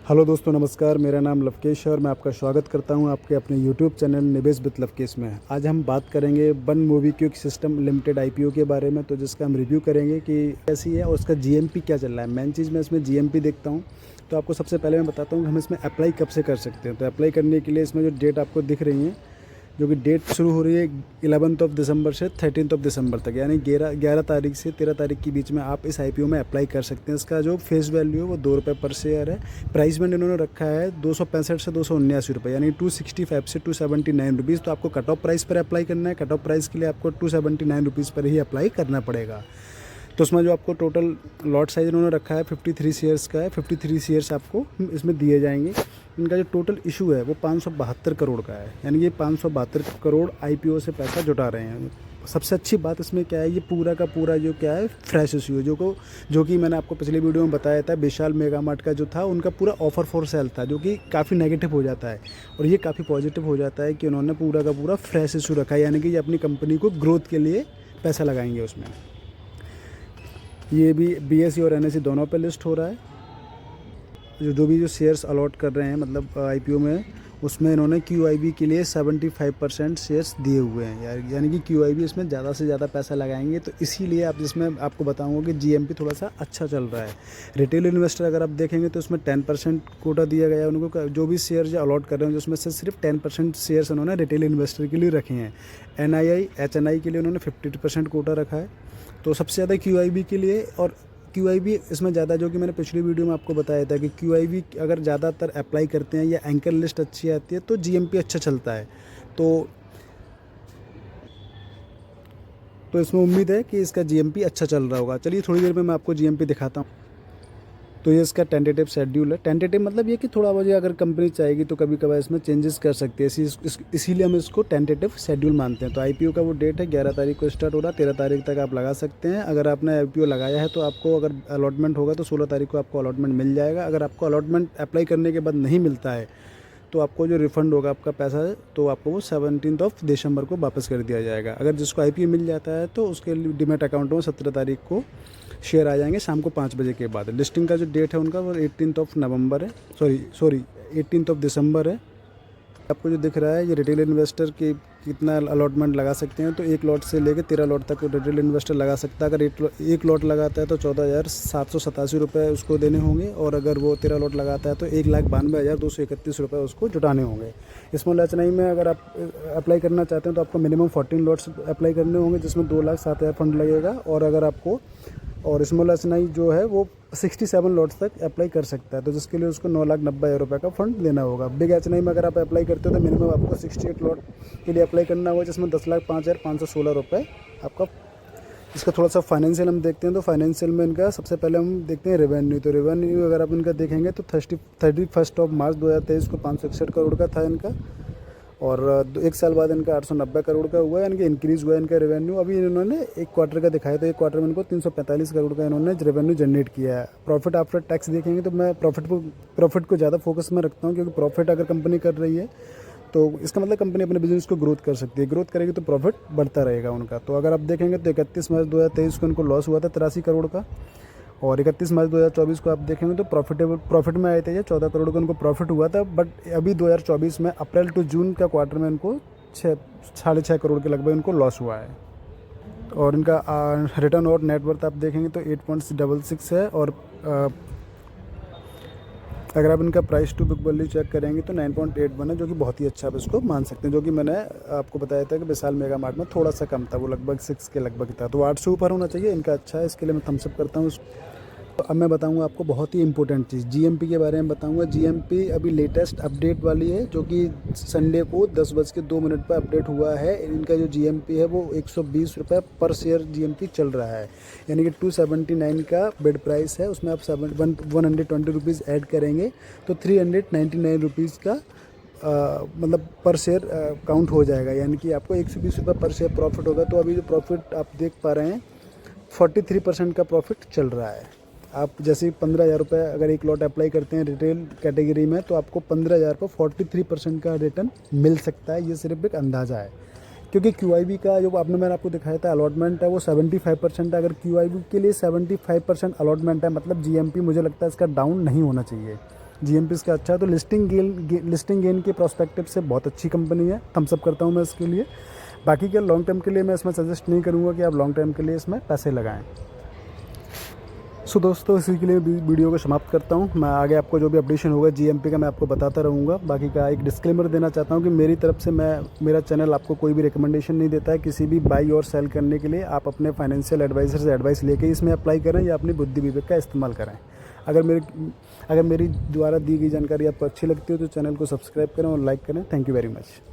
Hello दोस्तों, नमस्कार। मेरा नाम लवकेश है और मैं आपका स्वागत करता हूं आपके अपने YouTube channel Nivesh with Lovkesh में। आज हम बात करेंगे one MobiKwik system limited IPO के बारे में, तो जिसका हम रिव्यू करेंगे कि कैसी है और उसका जीएमपी क्या चल रहा है। मेन चीज़ मैं इसमें जीएमपी देखता हूं, तो आपको सबसे पहले मैं बताता हूं कि हम इसमें अप्लाई कब से कर सकते हैं। तो अप्लाई करने के लिए इसमें जो डेट आपको दिख रही है, जो कि डेट शुरू हो रही है 11 दिसंबर से 13 दिसंबर तक, यानी 11 तारीख से 13 तारीख के बीच में आप इस आईपीओ में अप्लाई कर सकते हैं। इसका जो फेस वैल्यू है वो ₹2 पर शेयर है। प्राइस बैंड इन्होंने रखा है 265 से 279 रुपये, यानी 265 से 279 रुपीज़। तो आपको कट ऑफ प्राइस पर अप्लाई करना है। कट ऑफ प्राइस के लिए आपको 279 रुपीज़ पर ही अप्लाई करना पड़ेगा। तो उसमें जो आपको टोटल लॉट साइज़ इन्होंने रखा है 53 शेयर्स का है। 53 शेयर्स आपको इसमें दिए जाएंगे। इनका जो टोटल इशू है वो 572 करोड़ का है, यानी ये 572 करोड़ आईपीओ से पैसा जुटा रहे हैं। सबसे अच्छी बात इसमें क्या है, ये पूरा का पूरा जो क्या है फ्रेश इशू है, जो कि मैंने आपको पिछले वीडियो में बताया था। विशाल मेगा मार्ट का जो था उनका पूरा ऑफर फॉर सेल था, जो कि काफ़ी नेगेटिव हो जाता है और ये काफ़ी पॉजिटिव हो जाता है कि उन्होंने पूरा का पूरा फ्रेश इशू रखा है, यानी कि ये अपनी कंपनी को ग्रोथ के लिए पैसा लगाएंगे उसमें। ये भी बीएसई और एनएसई दोनों पे लिस्ट हो रहा है। जो भी शेयर्स अलॉट कर रहे हैं, मतलब आईपीओ में, उसमें इन्होंने क्यूआईबी के लिए 75% शेयर्स दिए हुए हैं यार, यानी कि क्यूआईबी इसमें ज़्यादा से ज़्यादा पैसा लगाएंगे। तो इसीलिए आप इसमें आपको बताऊंगा कि जीएमपी थोड़ा सा अच्छा चल रहा है। रिटेल इन्वेस्टर अगर आप देखेंगे तो उसमें 10% कोटा दिया गया है उनको। जो भी शेयर अलॉट कर रहे हैं उसमें से सिर्फ 10% शेयर्स उन्होंने रिटेल इन्वेस्टर के लिए रखे हैं। एनआईआई एचएनआई के लिए उन्होंने 50% कोटा रखा है। तो सबसे ज़्यादा क्यूआईबी के लिए, और क्यूआईबी इसमें ज़्यादा, जो कि मैंने पिछली वीडियो में आपको बताया था कि क्यूआईबी अगर ज़्यादातर अप्लाई करते हैं या एंकर लिस्ट अच्छी आती है तो जीएमपी अच्छा चलता है। तो इसमें उम्मीद है कि इसका जीएमपी अच्छा चल रहा होगा। चलिए थोड़ी देर में मैं आपको जीएमपी दिखाता हूँ। तो ये इसका टेंटेटिव शेड्यूल है। टेंटेटिव मतलब ये कि थोड़ा बहुत अगर कंपनी चाहेगी तो कभी कभार इसमें चेंजेस कर सकती है, इसीलिए हम इसको टेंटेटिव शेड्यूल मानते हैं। तो आईपीओ का वो डेट है 11 तारीख को स्टार्ट हो रहा है, 13 तारीख तक आप लगा सकते हैं। अगर आपने आईपीओ लगाया है तो आपको अगर अलॉटमेंट होगा तो 16 तारीख को आपको अलॉटमेंट मिल जाएगा। अगर आपको अलॉटमेंट अप्लाई करने के बाद नहीं मिलता है तो आपको जो रिफ़ंड होगा आपका पैसा है तो आपको वो 17 दिसंबर को वापस कर दिया जाएगा। अगर जिसको आईपीओ मिल जाता है तो उसके डीमैट अकाउंट में 17 तारीख को शेयर आ जाएंगे शाम को 5 बजे के बाद। लिस्टिंग का जो डेट है उनका वो 18 नवंबर है, सॉरी 18 दिसंबर है। आपको जो दिख रहा है ये रिटेल इन्वेस्टर की कितना अलॉटमेंट लगा सकते हैं। तो एक लॉट से लेकर 13 लॉट तक रिटेल इन्वेस्टर लगा सकता है। अगर एक लॉट लगाता है तो 14,787 रुपये उसको देने होंगे, और अगर वो 13 लॉट लगाता है तो 1,92,231 रुपये उसको जुटाने होंगे। स्मॉल एचएनआई में अगर आप अप्लाई करना चाहते हैं तो आपको मिनिमम 14 लॉट्स अप्लाई करने होंगे, जिसमें 2,07,000 फंड लगेगा। और अगर आपको, और स्मॉल एचएनआई जो है वो 67 लॉट्स तक अप्लाई कर सकता है, तो जिसके लिए उसको 9,90,000 रुपये का फंड लेना होगा। बिग एचएनआई में अगर आप अप्लाई करते हो तो मिनिमम आपको 68 लॉट के लिए अप्लाई करना होगा, जिसमें 10,05,516 रुपये आपका। इसका थोड़ा सा फाइनेंशियल हम देखते हैं। तो फाइनेंशियल में इनका सबसे पहले हम देखते हैं रेवेन्यू। तो रेवेन्यू अगर आप इनका देखेंगे तो 31 मार्च 2023 को 561 करोड़ का था इनका, और एक साल बाद इनका 890 करोड़ का हुआ है, यानी कि इंक्रीज़ हुआ है इनका रेवेन्यू। अभी इन्होंने एक क्वार्टर का दिखाया, तो एक क्वार्टर में इनको 345 करोड़ का इन्होंने रेवेन्यू जनरेट किया है। प्रॉफिट आफ्टर टैक्स देखेंगे तो मैं प्रॉफिट को ज़्यादा फोकस में रखता हूँ, क्योंकि प्रॉफिट अगर कंपनी कर रही है तो इसका मतलब कंपनी अपने बिजनेस को ग्रोथ कर सकती है। ग्रोथ करेगी तो प्रॉफिट बढ़ता रहेगा उनका। तो अगर आप देखेंगे तो 31 मार्च 2023 को इनको लॉस हुआ था 83 करोड़ का, और 31 मार्च 2024 को आप देखेंगे तो प्रॉफिट में आए थे। ये 14 करोड़ का उनको प्रॉफिट हुआ था। बट अभी 2024 में अप्रैल टू जून का क्वार्टर में इनको 6.5 करोड़ के लगभग इनको लॉस हुआ है। और इनका रिटर्न और नेटवर्थ आप देखेंगे तो 8.66 है, और अगर आप इनका price to book value check करेंगे तो 9.81 है, जो कि बहुत ही अच्छा आप इसको मान सकते हैं। जो कि मैंने आपको बताया था कि विशाल मेगा मार्ट में थोड़ा सा कम था, वो लगभग 6 के लगभग था। तो 8 से ऊपर होना चाहिए इनका, अच्छा है। इसके लिए मैं थम्स अप करता हूँ। तो अब मैं बताऊंगा आपको बहुत ही इंपॉर्टेंट चीज़, जीएमपी के बारे में बताऊंगा। जीएमपी अभी लेटेस्ट अपडेट वाली है, जो कि संडे को 10:02 पर अपडेट हुआ है। इनका जो जीएमपी है वो 120 रुपये पर शेयर जीएमपी चल रहा है, यानी कि 279 का बिड प्राइस है। उसमें आप 120 रुपीज़ ऐड करेंगे तो 399 रुपीज़ का मतलब पर शेयर काउंट हो जाएगा, यानी कि आपको 120 रुपये पर शेयर प्रॉफिट होगा। तो अभी जो प्रॉफिट आप देख पा रहे हैं 43% का प्रॉफिट चल रहा है। आप जैसे 15,000 रुपये अगर एक लॉट अप्लाई करते हैं रिटेल कैटेगरी में, तो आपको 15,000 पर 43% का रिटर्न मिल सकता है। ये सिर्फ एक अंदाज़ा है, क्योंकि क्यूआईबी का जो मैंने आपको दिखाया था अलॉटमेंट है वो 75% है। अगर क्यूआईबी के लिए 75% अलॉटमेंट है, मतलब जीएमपी मुझे लगता है इसका डाउन नहीं होना चाहिए। GMP इसका अच्छा है। तो लिस्टिंग गेन के प्रोस्पेक्टिव से बहुत अच्छी कंपनी है, थम्स अप करता हूँ मैं इसके लिए। बाकी क्या लॉन्ग टर्म के लिए मैं इसमें सजेस्ट नहीं करूँगा कि आप लॉन्ग टर्म के लिए इसमें पैसे लगाएं। सो दोस्तों, इसी के लिए वीडियो को समाप्त करता हूँ। मैं आगे आपको जो भी अपडेशन होगा GMP का मैं आपको बताता रहूँगा। बाकी का एक डिस्क्लेमर देना चाहता हूँ कि मेरी तरफ से मेरा चैनल आपको कोई भी रिकमेंडेशन नहीं देता है किसी भी बाई और सेल करने के लिए। आप अपने फाइनेंशियल एडवाइज़र से एडवाइस लेके इसमें अप्लाई करें या अपनी बुद्धि विवेक का इस्तेमाल करें। अगर मेरी द्वारा दी गई जानकारी आपको अच्छी लगती हो तो चैनल को सब्सक्राइब करें और लाइक करें। Thank you very much.